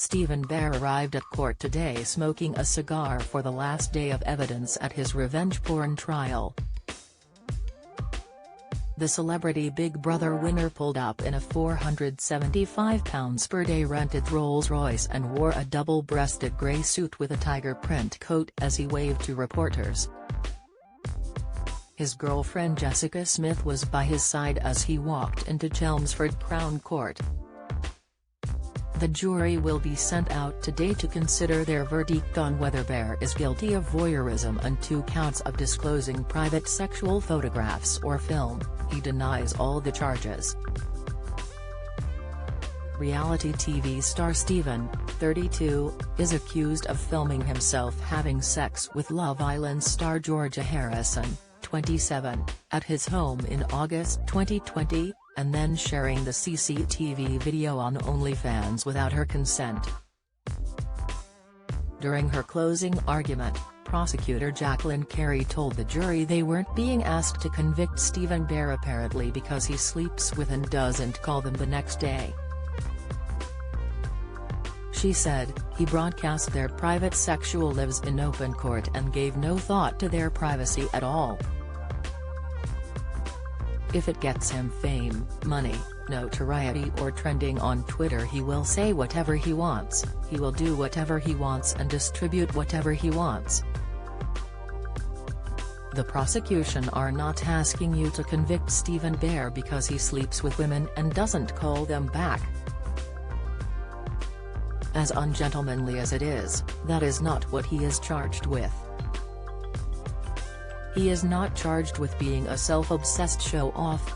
Stephen Bear arrived at court today smoking a cigar for the last day of evidence at his revenge porn trial. The celebrity Big Brother winner pulled up in a £475 per day rented Rolls-Royce and wore a double-breasted grey suit with a tiger print coat as he waved to reporters. His girlfriend Jessica Smith was by his side as he walked into Chelmsford Crown Court. The jury will be sent out today to consider their verdict on whether Bear is guilty of voyeurism and 2 counts of disclosing private sexual photographs or film. He denies all the charges. Reality TV star Stephen, 32, is accused of filming himself having sex with Love Island star Georgia Harrison, 27, at his home in August 2020, and then sharing the CCTV video on OnlyFans without her consent. During her closing argument, prosecutor Jacqueline Carey told the jury they weren't being asked to convict Stephen Bear apparently because he sleeps with and doesn't call them the next day. She said, he broadcast their private sexual lives in open court and gave no thought to their privacy at all. If it gets him fame, money, notoriety or trending on Twitter, he will say whatever he wants, he will do whatever he wants and distribute whatever he wants. The prosecution are not asking you to convict Stephen Bear because he sleeps with women and doesn't call them back. As ungentlemanly as it is, that is not what he is charged with. He is not charged with being a self-obsessed show-off.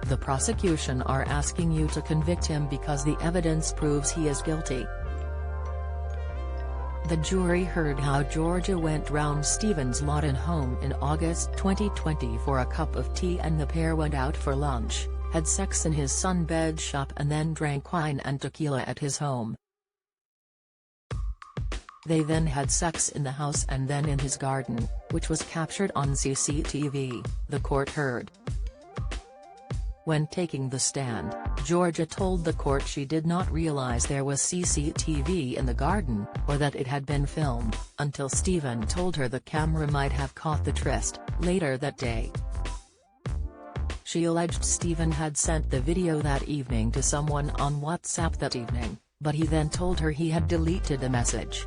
The prosecution are asking you to convict him because the evidence proves he is guilty. The jury heard how Georgia went round Stephen's Lawton home in August 2020 for a cup of tea and the pair went out for lunch, had sex in his sunbed shop and then drank wine and tequila at his home. They then had sex in the house and then in his garden, which was captured on CCTV, the court heard. When taking the stand, Georgia told the court she did not realize there was CCTV in the garden, or that it had been filmed, until Stephen told her the camera might have caught the tryst, later that day. She alleged Stephen had sent the video that evening to someone on WhatsApp that evening, but he then told her he had deleted the message.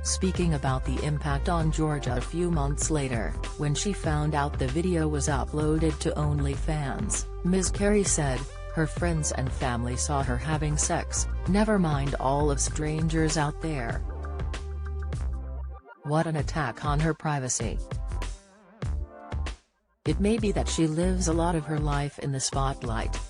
Speaking about the impact on Georgia a few months later, when she found out the video was uploaded to OnlyFans, Ms. Carey said, her friends and family saw her having sex, never mind all of strangers out there. What an attack on her privacy. It may be that she lives a lot of her life in the spotlight.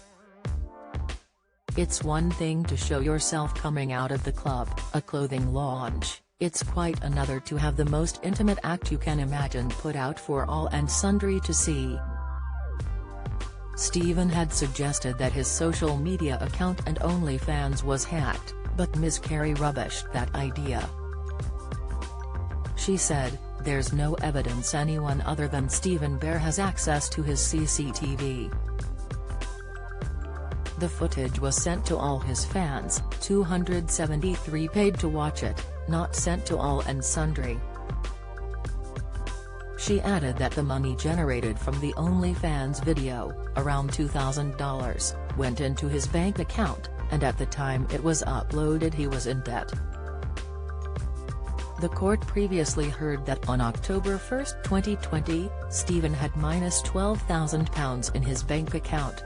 It's one thing to show yourself coming out of the club, a clothing launch. It's quite another to have the most intimate act you can imagine put out for all and sundry to see. Stephen had suggested that his social media account and OnlyFans was hacked, but Ms. Carey rubbished that idea. She said, there's no evidence anyone other than Stephen Bear has access to his CCTV. The footage was sent to all his fans, 273 paid to watch it, not sent to all and sundry. She added that the money generated from the OnlyFans video, around $2,000, went into his bank account, and at the time it was uploaded he was in debt. The court previously heard that on October 1, 2020, Stephen had -£12,000 in his bank account.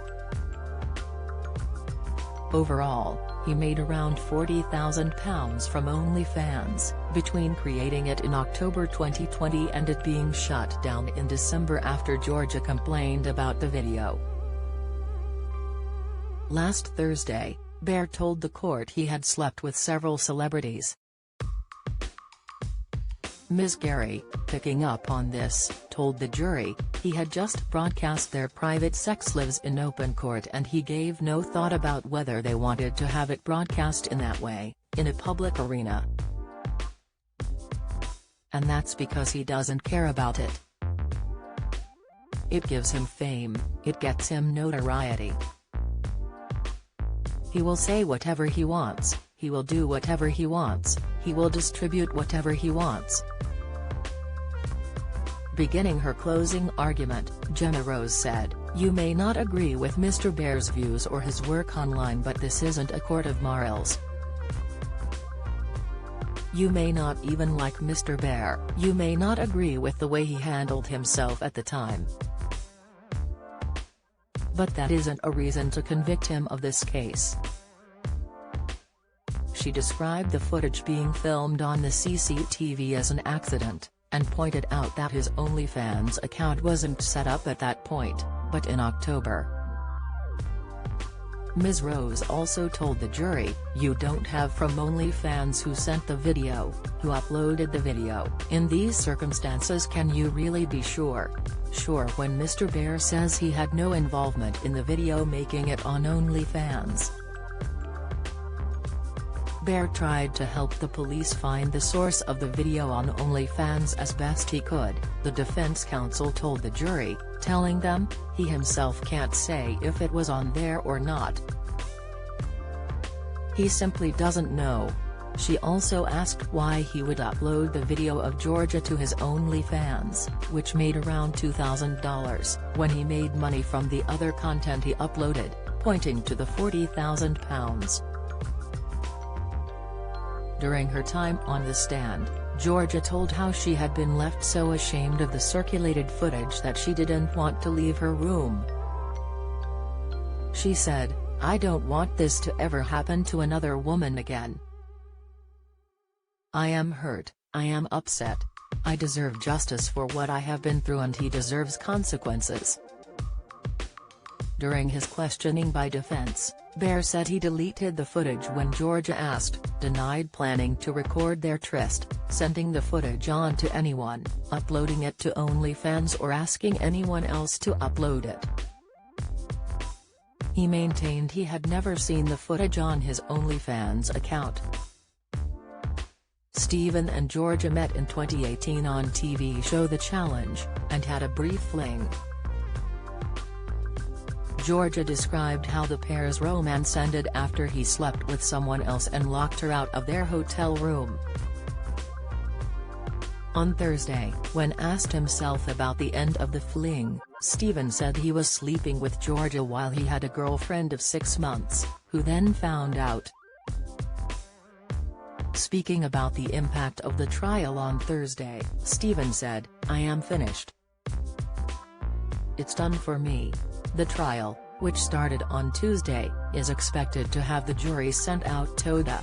Overall, he made around £40,000 from OnlyFans, between creating it in October 2020 and it being shut down in December after Georgia complained about the video. Last Thursday, Bear told the court he had slept with several celebrities. Ms. Carey, picking up on this, told the jury, he had just broadcast their private sex lives in open court and he gave no thought about whether they wanted to have it broadcast in that way, in a public arena. And that's because he doesn't care about it. It gives him fame, it gets him notoriety. He will say whatever he wants, he will do whatever he wants, he will distribute whatever he wants. Beginning her closing argument, Gemma Rose said, "You may not agree with Mr. Bear's views or his work online, but this isn't a court of morals. You may not even like Mr. Bear, you may not agree with the way he handled himself at the time. But that isn't a reason to convict him of this case." She described the footage being filmed on the CCTV as an accident, and pointed out that his OnlyFans account wasn't set up at that point, but in October. Ms. Rose also told the jury, "You don't have from OnlyFans who sent the video, who uploaded the video. In these circumstances, can you really be sure? Sure, when Mr. Bear says he had no involvement in the video making it on OnlyFans." Bear tried to help the police find the source of the video on OnlyFans as best he could, the defense counsel told the jury, telling them, he himself can't say if it was on there or not. He simply doesn't know. She also asked why he would upload the video of Georgia to his OnlyFans, which made around $2,000, when he made money from the other content he uploaded, pointing to the £40,000. During her time on the stand, Georgia told how she had been left so ashamed of the circulated footage that she didn't want to leave her room. She said, "I don't want this to ever happen to another woman again. I am hurt, I am upset. I deserve justice for what I have been through and he deserves consequences." During his questioning by defense, Bear said he deleted the footage when Georgia asked, denied planning to record their tryst, sending the footage on to anyone, uploading it to OnlyFans or asking anyone else to upload it. He maintained he had never seen the footage on his OnlyFans account. Stephen and Georgia met in 2018 on TV show The Challenge, and had a brief fling. Georgia described how the pair's romance ended after he slept with someone else and locked her out of their hotel room. On Thursday, when asked himself about the end of the fling, Stephen said he was sleeping with Georgia while he had a girlfriend of 6 months, who then found out. Speaking about the impact of the trial on Thursday, Stephen said, "I am finished. It's done for me." The trial, which started on Tuesday, is expected to have the jury sent out to the